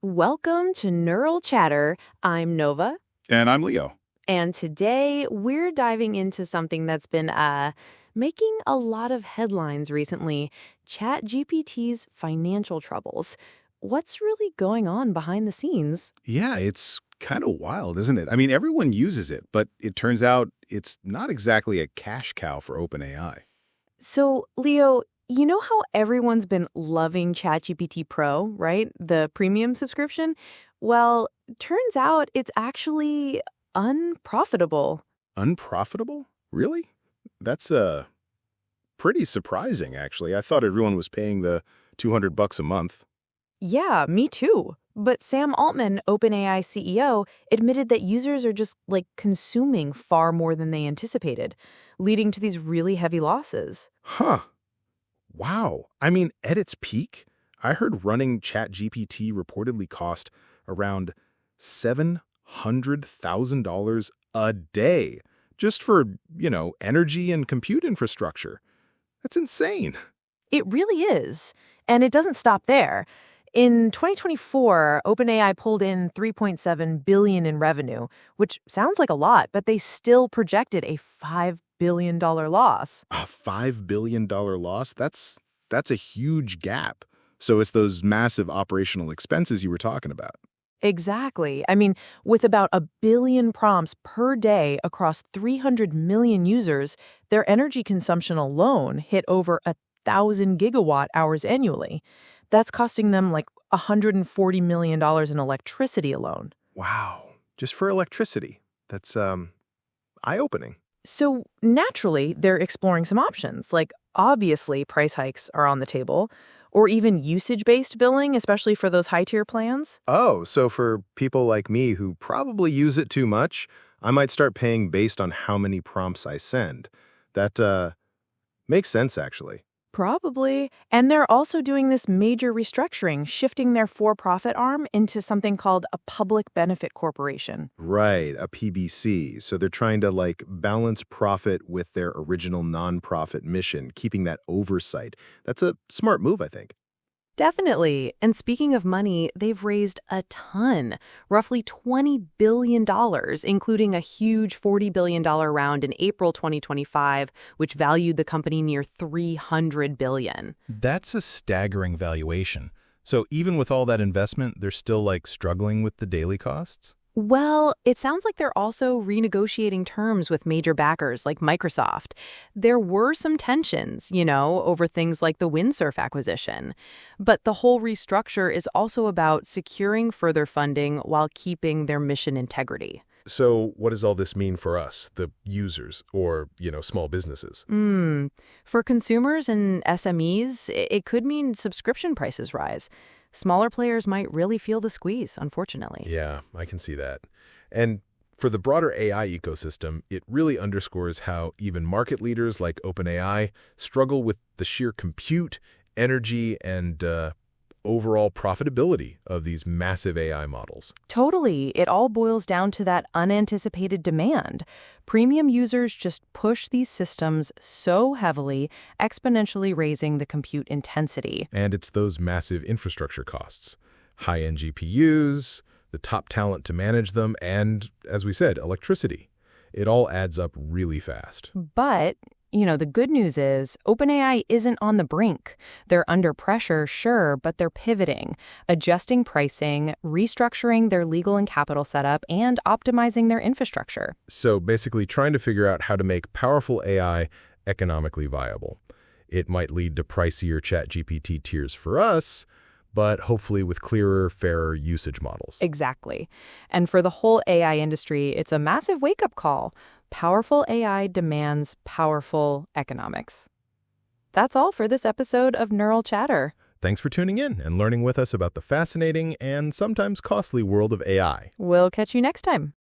Welcome to Neural Chatter. I'm Nova, And I'm Leo. and today we're diving into something that's been making a lot of headlines recently, ChatGPT's financial troubles. What's really going on behind the scenes? Yeah, it's kind of wild, isn't it? I mean, everyone uses it, but it turns out it's not exactly a cash cow for OpenAI. So, Leo, you know how everyone's been loving ChatGPT Pro, right? The premium subscription? Well, turns out it's actually unprofitable. Unprofitable? Really? That's pretty surprising, actually. I thought everyone was paying the $200 a month. Yeah, me too. But Sam Altman, OpenAI CEO, admitted that users are just consuming far more than they anticipated, leading to these really heavy losses. Huh. Wow. I mean, at its peak, I heard running ChatGPT reportedly cost around $700,000 a day just for, energy and compute infrastructure. That's insane. It really is. And it doesn't stop there. In 2024, OpenAI pulled in $3.7 billion in revenue, which sounds like a lot, but they still projected a $5 billion loss. A $5 billion loss? That's a huge gap. So it's those massive operational expenses you were talking about. Exactly. I mean, with about 1 billion prompts per day across 300 million users, their energy consumption alone hit over 1,000 gigawatt hours annually. That's costing them $140 million in electricity alone. Wow. Just for electricity. That's eye-opening. So naturally, they're exploring some options, obviously price hikes are on the table, or even usage-based billing, especially for those high-tier plans. Oh, so for people like me who probably use it too much, I might start paying based on how many prompts I send. That makes sense, actually. Probably. And they're also doing this major restructuring, shifting their for-profit arm into something called a public benefit corporation. Right, a PBC. So they're trying to balance profit with their original nonprofit mission, keeping that oversight. That's a smart move, I think. Definitely. And speaking of money, they've raised a ton, roughly $20 billion, including a huge $40 billion round in April 2025, which valued the company near $300 billion. That's a staggering valuation. So even with all that investment, they're still struggling with the daily costs? Well, it sounds like they're also renegotiating terms with major backers like Microsoft. There were some tensions, over things like the Windsurf acquisition. But the whole restructure is also about securing further funding while keeping their mission integrity. So what does all this mean for us, the users, or, small businesses? For consumers and SMEs, it could mean subscription prices rise. Smaller players might really feel the squeeze, unfortunately. Yeah, I can see that. And for the broader AI ecosystem, it really underscores how even market leaders like OpenAI struggle with the sheer compute, energy, and overall profitability of these massive AI models. Totally. It all boils down to that unanticipated demand. Premium users just push these systems so heavily, exponentially raising the compute intensity. And it's those massive infrastructure costs, high-end GPUs, the top talent to manage them, and, as we said, electricity. It all adds up really fast. But the good news is OpenAI isn't on the brink. They're under pressure, sure, but they're pivoting, adjusting pricing, restructuring their legal and capital setup, and optimizing their infrastructure. So basically trying to figure out how to make powerful AI economically viable. It might lead to pricier ChatGPT tiers for us, but hopefully with clearer, fairer usage models. Exactly. And for the whole AI industry, it's a massive wake-up call. Powerful AI demands powerful economics. That's all for this episode of Neural Chatter. Thanks for tuning in and learning with us about the fascinating and sometimes costly world of AI. We'll catch you next time.